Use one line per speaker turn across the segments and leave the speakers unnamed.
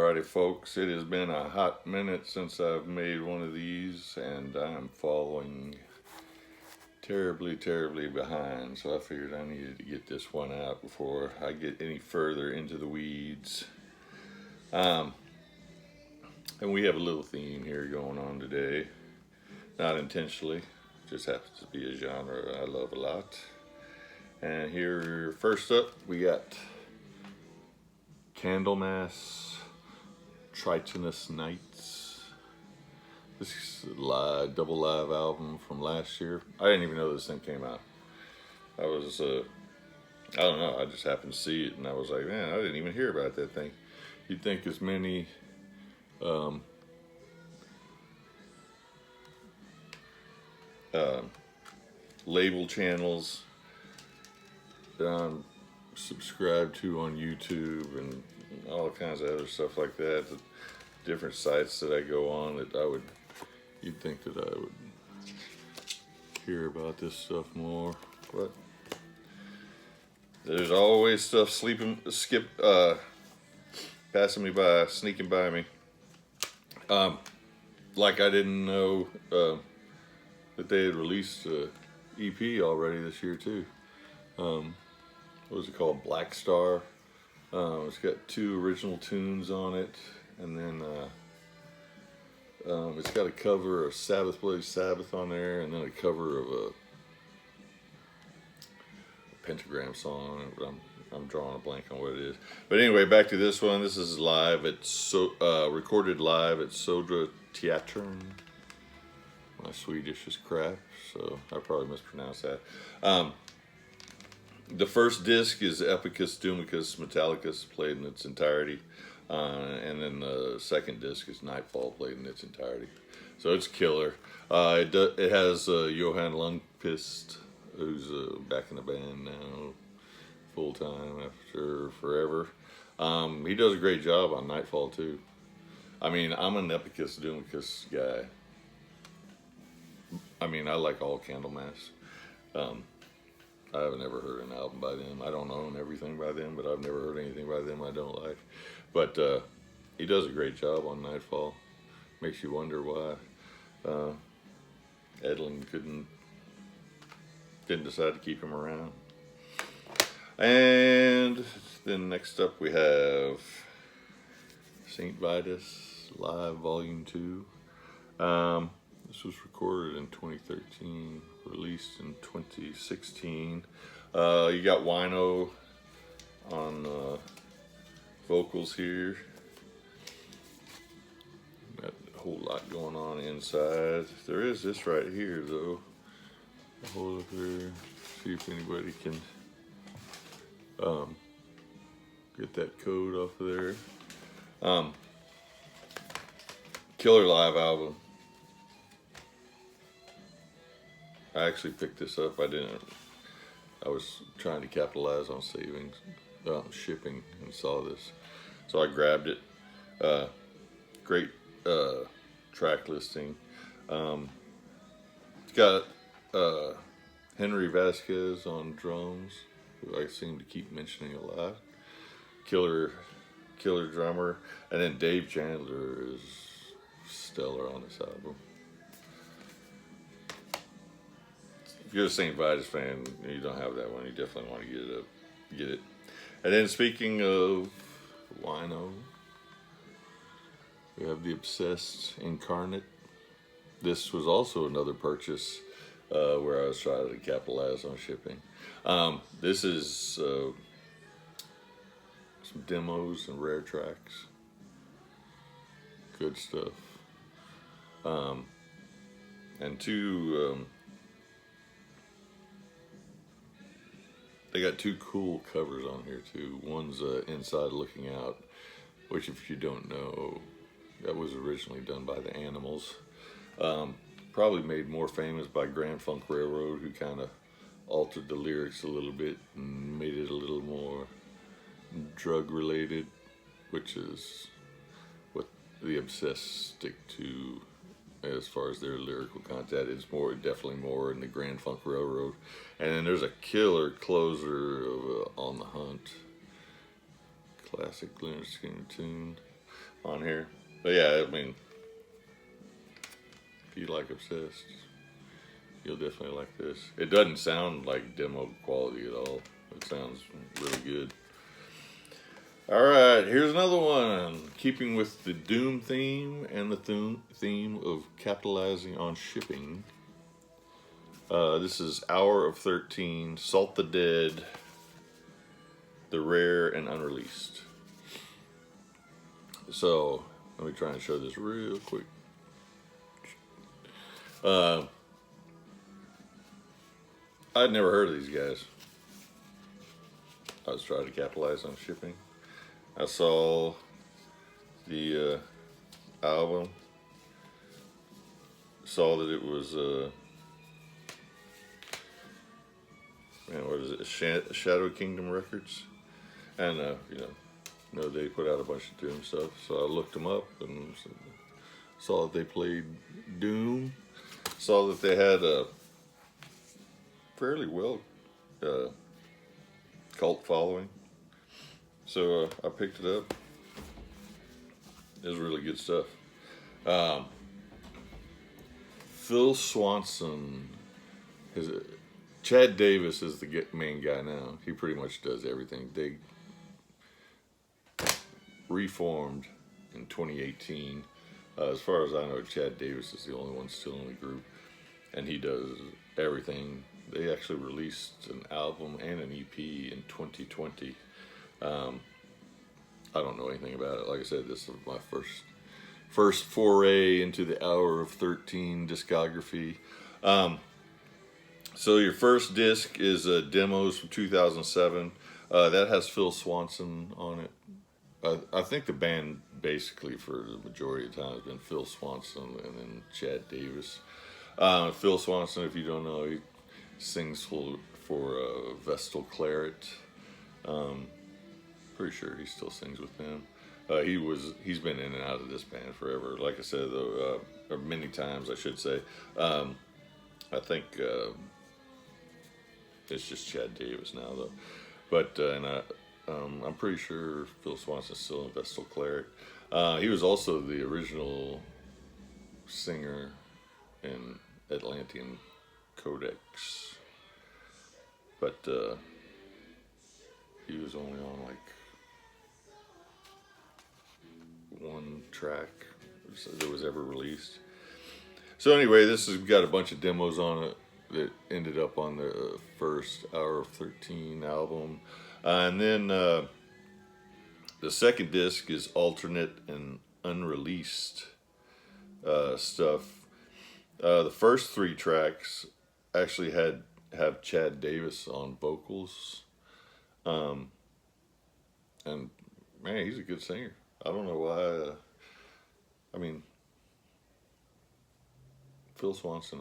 Friday, folks. It has been a hot minute since I've made one of these, and I'm falling terribly, terribly behind. So I figured I needed to get this one out before I get any further into the weeds. And we have a little theme here going on today. Not intentionally, just happens to be a genre I love a lot. And here, first up, we got Candlemass, Tritonus Nights. This is a double live album from last year. I didn't even know this thing came out. I don't know, I just happened to see it and I was like, man, I didn't even hear about that thing. You'd think as many label channels that I'm subscribed to on YouTube and all kinds of other stuff like that, different sites that I go on that you'd think that I would hear about this stuff more, but there's always stuff passing me by, sneaking by me. Like I didn't know that they had released a EP already this year too. What was it called? Black Star. It's got 2 original tunes on it, and then it's got a cover of Sabbath Bloody Sabbath on there, and then a cover of a Pentagram song. I'm drawing a blank on what it is. But anyway, back to this one. This is live. It's recorded live at Södra Teatern. My Swedish is crap, so I probably mispronounced that. The first disc is Epicus Doomicus Metallicus, played in its entirety. And then the second disc is Nightfall, played in its entirety. So it's killer. It has Johan Lundqvist, who's back in the band now, full time after forever. He does a great job on Nightfall too. I mean, I'm an Epicus Doomicus guy. I mean, I like all Candlemass. I haven't ever heard an album by them. I don't own everything by them, but I've never heard anything by them I don't like. But he does a great job on Nightfall. Makes you wonder why Edlin didn't decide to keep him around. And then next up we have St. Vitus Live Volume 2. This was recorded in 2013, released in 2016. You got Wino on vocals here. Got a whole lot going on inside. There is this right here though. I'll hold up here, see if anybody can get that code off of there. Killer live album. I actually picked this up. I was trying to capitalize on savings, shipping, and saw this. So I grabbed it. Great track listing. It's got Henry Vasquez on drums, who I seem to keep mentioning a lot. Killer drummer. And then Dave Chandler is stellar on this album. If you're a St. Vitus fan, you don't have that one, you definitely want to get it. And then speaking of Wino, we have the Obsessed Incarnate. This was also another purchase where I was trying to capitalize on shipping. This is some demos and rare tracks. Good stuff. And they got 2 cool covers on here too. One's Inside Looking Out, which if you don't know, that was originally done by the Animals. Probably made more famous by Grand Funk Railroad, who kind of altered the lyrics a little bit and made it a little more drug related, which is what the Obsessed stick to as far as their lyrical content. It's definitely more in the Grand Funk Railroad. And then there's a killer closer of On the Hunt, classic Leonard Skinner tune. on here. But yeah, I mean, if you like Obsessed, you'll definitely like this. It doesn't sound like demo quality at all. It sounds really good. All right, here's another one. Keeping with the Doom theme and the theme of capitalizing on shipping. This is Hour of 13, Salt the Dead, the Rare and Unreleased. So, let me try and show this real quick. I'd never heard of these guys. I was trying to capitalize on shipping. I saw the album, saw that it was, what is it, Shadow Kingdom Records, and they put out a bunch of Doom stuff. So I looked them up and saw that they played Doom. Saw that they had a fairly well cult following. So I picked it up. It was really good stuff. Phil Swanson, Chad Davis is the main guy now. He pretty much does everything. They reformed in 2018. As far as I know, Chad Davis is the only one still in the group, and he does everything. They actually released an album and an EP in 2020. I don't know anything about it. Like I said, this is my first foray into the Hour of 13 discography. So your first disc is Demos from 2007. That has Phil Swanson on it. I think the band basically for the majority of the time has been Phil Swanson and then Chad Davis. Phil Swanson, if you don't know, he sings for Vestal Claret. Pretty sure he still sings with them. He's been in and out of this band forever. Like I said, though, or many times I should say. I think it's just Chad Davis now, though. But I'm pretty sure Phil Swanson's still in Vestal Claret. He was also the original singer in Atlantean Codex, but he was only on like one track that was ever released. So anyway, this has got a bunch of demos on it that ended up on the first Hour of 13 album. And then the second disc is alternate and unreleased stuff. The first three tracks actually have Chad Davis on vocals. And man, he's a good singer. I don't know why. I mean, Phil Swanson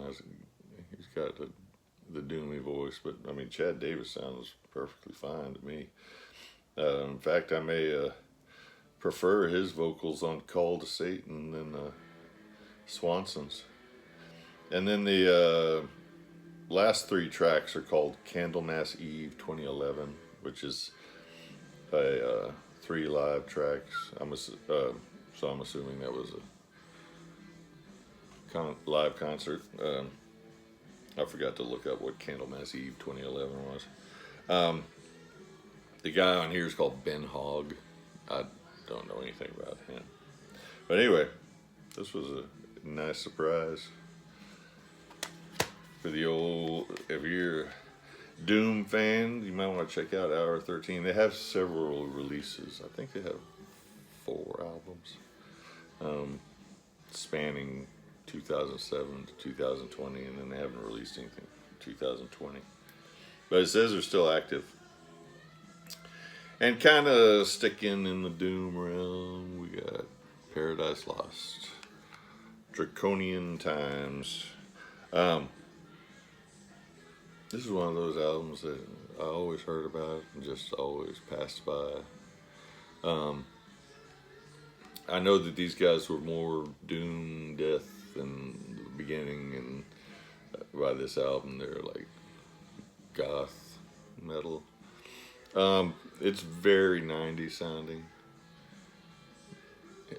he's got the doomy voice, but I mean, Chad Davis sounds perfectly fine to me. In fact, I may prefer his vocals on Call to Satan than Swanson's. And then the last three tracks are called Candlemass Eve 2011, which is a 3 live tracks. So I'm assuming that was a live concert. I forgot to look up what Candlemass Eve 2011 was. The guy on here is called Ben Hogg. I don't know anything about him. But anyway, this was a nice surprise for the if you're a Doom fan, you might want to check out Hour 13. They have several releases. I think they have 4 albums spanning 2007 to 2020, and then they haven't released anything for 2020. But it says they're still active. And kind of sticking in the Doom realm, we got Paradise Lost, Draconian Times. This is one of those albums that I always heard about and just always passed by. I know that these guys were more doom, death in the beginning, and by this album they're like goth metal. It's very 90s sounding.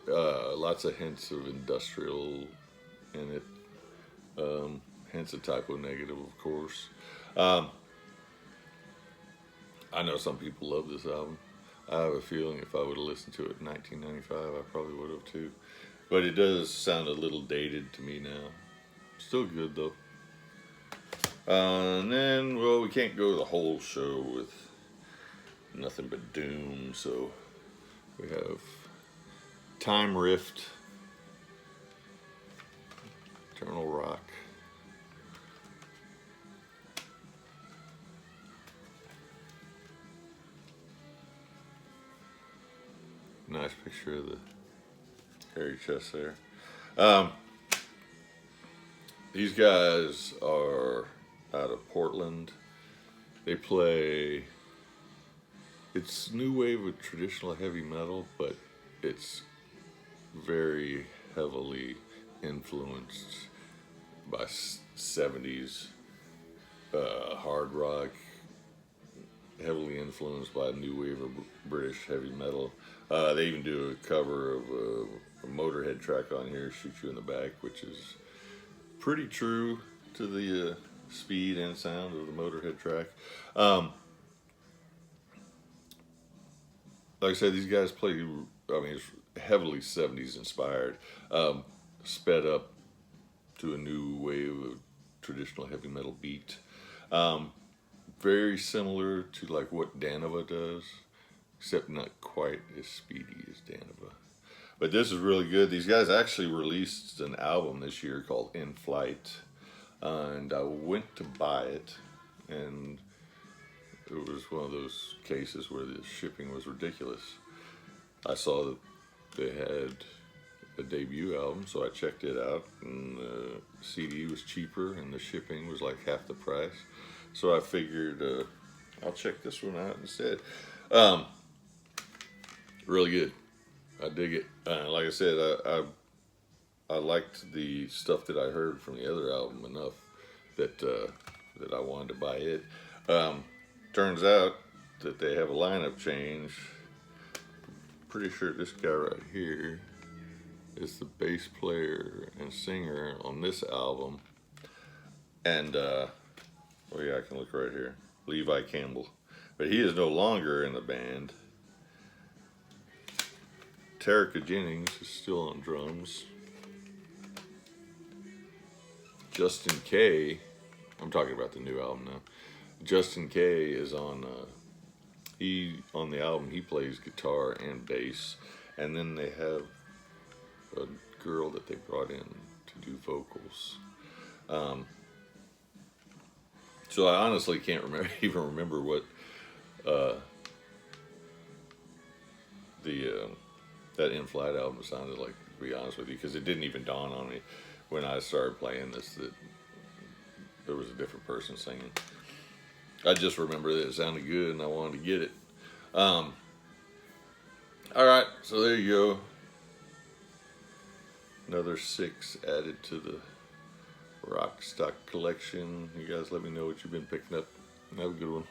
Lots of hints of industrial in it. Hence a typo negative, of course. I know some people love this album. I have a feeling if I would have listened to it in 1995, I probably would have too. But it does sound a little dated to me now. Still good though. And then, well, we can't go the whole show with nothing but doom, so we have Time Rift, Eternal Rock, nice picture of the hairy chest there. These guys are out of Portland. They play, it's new wave of traditional heavy metal, but it's very heavily influenced by 70s hard rock, heavily influenced by new wave of British heavy metal. They even do a cover of a Motorhead track on here, Shoot You in the Back, which is pretty true to the speed and sound of the Motorhead track. Like I said, these guys play, I mean, it's heavily 70s inspired, sped up to a new wave of traditional heavy metal beat. Very similar to like what Danova does, except not quite as speedy as Danova. But this is really good. These guys actually released an album this year called In Flight, and I went to buy it, and it was one of those cases where the shipping was ridiculous. I saw that they had a debut album, so I checked it out, and the CD was cheaper and the shipping was like half the price. So I figured I'll check this one out instead. Really good. I dig it. Like I said, I liked the stuff that I heard from the other album enough that that I wanted to buy it. Turns out that they have a lineup change. Pretty sure this guy right here is the bass player and singer on this album. And, oh yeah, I can look right here. Levi Campbell. But he is no longer in the band. Terica Jennings is still on drums. Justin K, I'm talking about the new album now. Justin K is on, on the album, he plays guitar and bass. And then they have a girl that they brought in to do vocals. So I honestly can't even remember what that In Flight album sounded like, to be honest with you, because it didn't even dawn on me when I started playing this that there was a different person singing. I just remember that it sounded good and I wanted to get it. Alright, so there you go. Another 6 added to the rock stock collection. You guys let me know what you've been picking up. Have a good one.